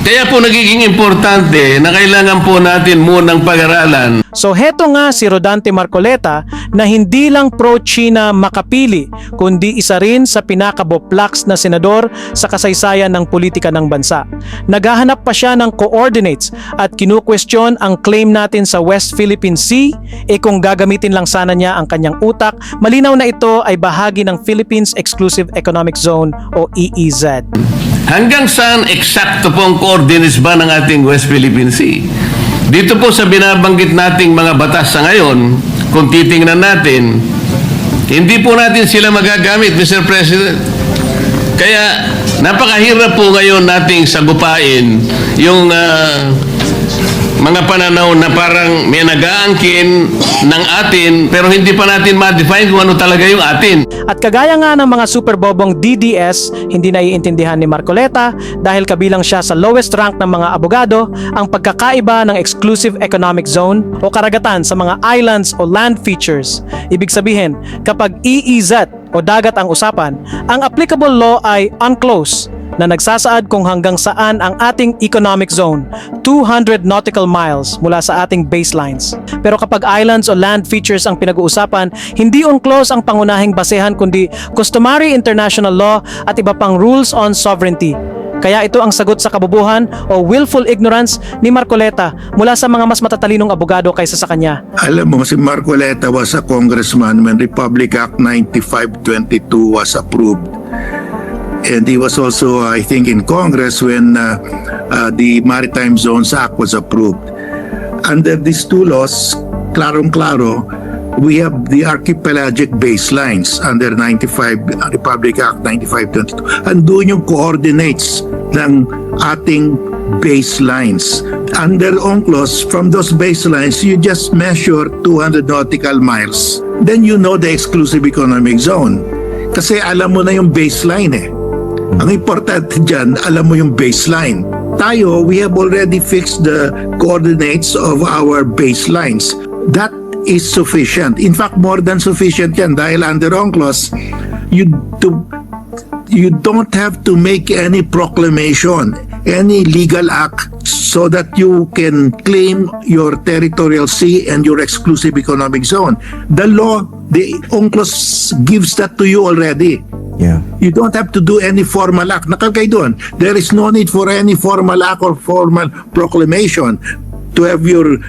Kaya po nagiging importante na kailangan po natin munang pag-aralan. So heto nga si Rodante Marcoleta na hindi lang pro-China makapili, kundi isa rin sa pinakaboplax na senador sa kasaysayan ng politika ng bansa. Naghahanap pa siya ng coordinates at kinukwestiyon ang claim natin sa West Philippine Sea, kung gagamitin lang sana niya ang kanyang utak, malinaw na ito ay bahagi ng Philippines Exclusive Economic Zone o EEZ. Hanggang saan eksakto pong coordinates ba ng ating West Philippine Sea? Dito po sa binabanggit nating mga batas sa ngayon, kung titingnan natin, hindi po natin sila magagamit, Mr. President. Kaya napakahirap po ngayon nating sagupain yung mga pananaw na parang may nag-aangkin ng atin pero hindi pa natin ma-define kung ano talaga yung atin. At kagaya nga ng mga superbobong DDS, hindi naiintindihan ni Marcoleta dahil kabilang siya sa lowest rank ng mga abogado ang pagkakaiba ng Exclusive Economic Zone o karagatan sa mga islands o land features. Ibig sabihin, kapag EEZ o dagat ang usapan, ang applicable law ay UNCLOS na nagsasaad kung hanggang saan ang ating economic zone, 200 nautical miles mula sa ating baselines. Pero kapag islands o land features ang pinag-uusapan, hindi UNCLOS ang pangunahing basehan kundi customary international law at iba pang rules on sovereignty. Kaya ito ang sagot sa kabubuhan o willful ignorance ni Marcoleta mula sa mga mas matatalinong abogado kaysa sa kanya. Alam mo, si Marcoleta was a congressman when Republic Act 9522 was approved. And he was also, I think, in Congress when the Maritime Zones Act was approved. Under these two laws, klarong-klaro, we have the archipelagic baselines under Republic Act 9522. Andun yung coordinates ng ating baselines. Under UNCLOS, from those baselines, you just measure 200 nautical miles. Then you know the exclusive economic zone. Kasi alam mo na yung baseline eh. Ang importante dyan, alam mo yung baseline. Tayo, we have already fixed the coordinates of our baselines. That is sufficient. In fact, more than sufficient yan dahil under UNCLOS, you don't have to make any proclamation, any legal act so that you can claim your territorial sea and your exclusive economic zone. The law, the UNCLOS gives that to you already. Yeah. You don't have to do any formal act. Nakalagay doon. There is no need for any formal act or formal proclamation to have your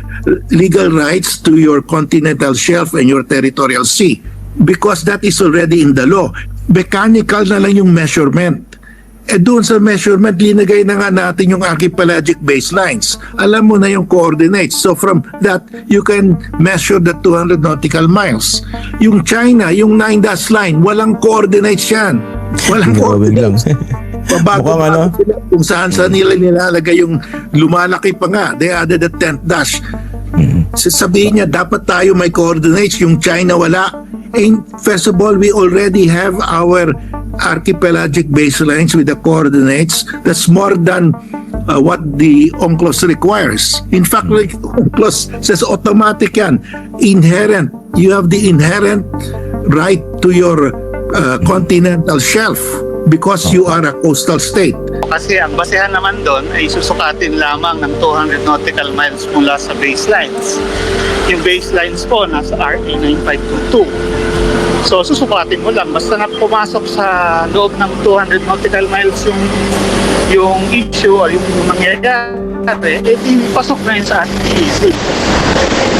legal rights to your continental shelf and your territorial sea because that is already in the law. Mechanical na lang yung measurement. Doon sa measurement, linagay na nga natin yung archipelagic baselines. Alam mo na yung coordinates. So from that, you can measure the 200 nautical miles. Yung China, yung 9-dash line, walang coordinates yan. Walang coordinates. Pabago sila kung saan nila nilalagay yung lumalaki pa nga. They added the 10th dash. Sasabihin niya, dapat tayo may coordinates. Yung China wala. And first of all, we already have our archipelagic baselines with the coordinates. That's more than what the UNCLOS requires. In fact, like UNCLOS says automatic yan. Inherent. You have the inherent right to your continental shelf because you are a coastal state. Kasi ang basehan naman doon ay susukatin lamang ng 200 nautical miles mula sa baselines. Yung baselines po nasa RA 9522. So susukatin mo lang basta na pumasok sa loob ng 200 nautical miles yung issue o yung mangyayari, di pasok na yun sa ating.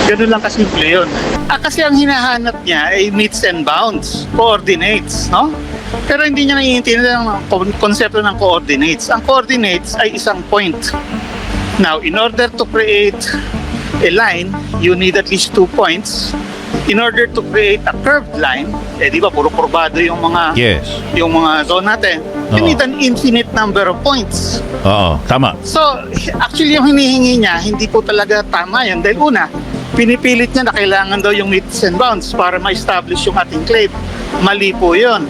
Ganun lang kasimple yun. Kasi ang hinahanap niya ay meets and bounds, coordinates, no? Pero hindi niya naiintindihan ang konsepto ng coordinates. Ang coordinates ay isang point. Now, in order to create a line, you need at least 2 points. In order to create a curved line, di ba puro kurbado yung mga yung mga zone natin. You need an infinite number of points. Oo, tama. So, actually yung hinihingi niya, hindi po talaga tama yun. Dahil una, pinipilit niya na kailangan daw yung meets and bounds para ma-establish yung ating claim. Mali po yun.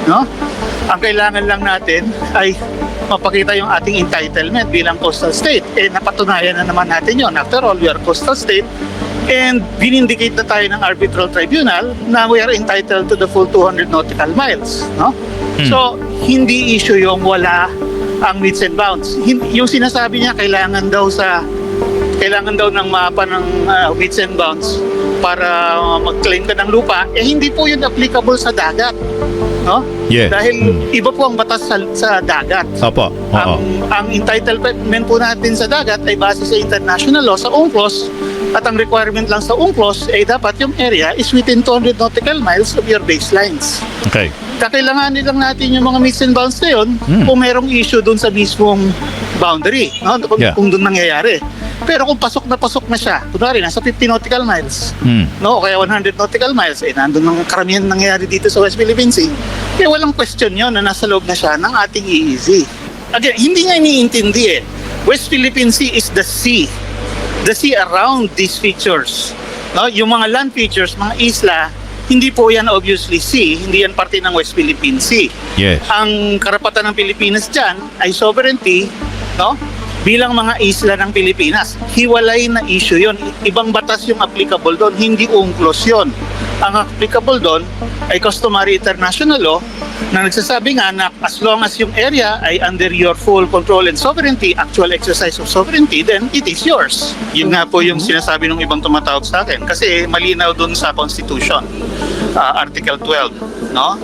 No? Ang kailangan lang natin ay mapakita yung ating entitlement bilang coastal state. Napatunayan na naman natin yun. After all, we are coastal state and binindicate na tayo ng arbitral tribunal na we are entitled to the full 200 nautical miles. No? So, hindi issue yung wala ang meets and bounds. Yung sinasabi niya kailangan daw ng mapa ng meets and bounds para mag-claim ka ng lupa, hindi po yun applicable sa dagat. No? Yes. Dahil iba po ang batas sa dagat. Opo. Oo. Ang entitlement po natin sa dagat ay base sa international law, sa UNCLOS, at ang requirement lang sa UNCLOS ay dapat yung area is within 200 nautical miles of your baselines. Okay. Kakailanganin lang natin yung mga meets and bounds na yun kung merong issue dun sa mismong boundary, no? Yeah. Kung dun nangyayari. Pero kung pasok na siya, kunwari nasa 50 nautical miles, no, o kaya 100 nautical miles, nandun ang karamihan nangyayari dito sa West Philippine Sea, kaya walang question yun na nasa loob na siya ng ating EEZ. Again, hindi nga iniintindi West Philippine Sea is the sea around these features. No, yung mga land features, mga isla, hindi po yan obviously sea, hindi yan parte ng West Philippine Sea. Yes. Ang karapatan ng Pilipinas dyan ay sovereignty, no? Bilang mga isla ng Pilipinas. Hiwalay na issue yon. Ibang batas yung applicable doon, hindi UNCLOS yun. Ang applicable doon ay customary international law na nagsasabi nga na as long as yung area ay under your full control and sovereignty, actual exercise of sovereignty, then it is yours. Yun nga po yung sinasabi ng ibang tumatawag sa akin. Kasi malinaw doon sa Constitution, Article 12, no?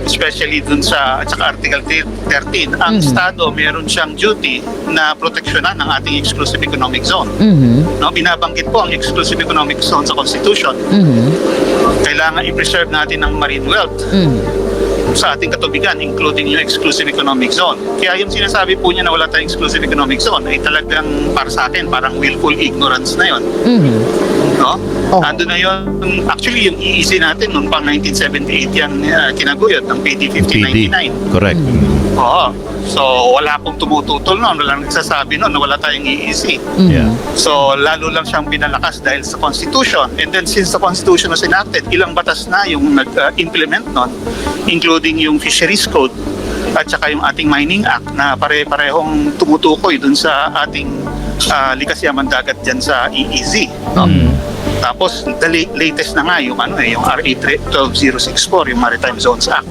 Especially dun sa at saka Article 13, ang Estado meron siyang duty na proteksyonan ng ating exclusive economic zone. No, binabanggit po ang exclusive economic zone sa Constitution. Kailangan i-preserve natin ang marine wealth sa ating katubigan, including yung exclusive economic zone. Kaya yung sinasabi po niya na wala tayong exclusive economic zone ay talagang para sa akin, parang willful ignorance na yon. No? Ando na yun, actually yung EEZ natin noong pang 1978 yan kinaguyod ng PD 1599. Correct. Oo. So wala pong tumututol noon, wala nagsasabi noon na wala tayong EEZ. Yeah. So lalo lang siyang pinalakas dahil sa Constitution. And then since the Constitution was enacted, ilang batas na yung nag-implement noon, including yung Fisheries Code at saka yung ating Mining Act na pare-parehong tumutukoy dun sa ating likas yaman dagat dyan sa EEZ. No? Tapos the latest na nga yung yung RA 12064, yung Maritime Zones Act.